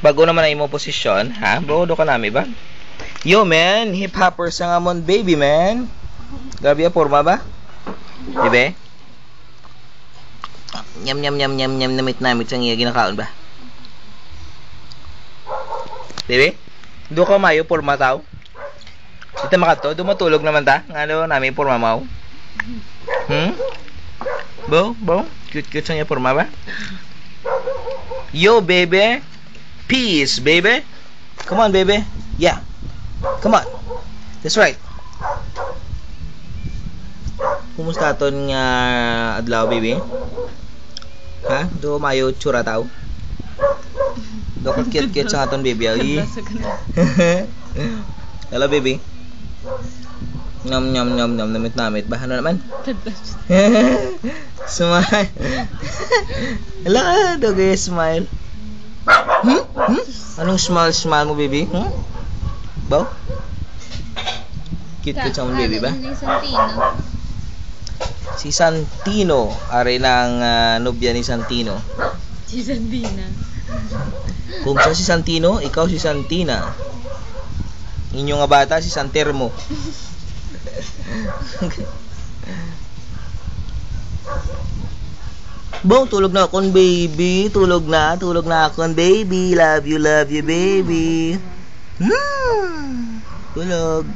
bago naman na imo posisyon, ha? Bago ka nami ba? Yo, man, hip-hopper sa nga mon, baby, man. Grabe ya, forma ba? Dibe? Nyam, nyam, nyam, nyam, nyam, namit sa nga ginakaon ba? Dibe? Do ka mayo, forma tao. Ito makato, dumatulog naman ta. Ano, namin forma mau. Bo? Cute sa nga forma ba? Yo, baby. Peace, baby. Come on, baby. Yeah. Come on. That's right. Kumusta aton nga adlaw, baby? Ha? Do mayo tsura tao? Do ka cute sa aton, baby. Hello, baby. Nyam, namit. Ba, ano naman? Smile. Hello ka, doggy, smile. Anong smile mo, baby? Baw? Cute sa mong baby ba? Si Santino. Ari ng nobya ni Santino. Si Santina. Kung siya si Santino, ikaw si Santina. Inyo nga bata, si Santermo. Bong, tulog na akong baby. Tulog na akong baby. Love you, baby. Tulog.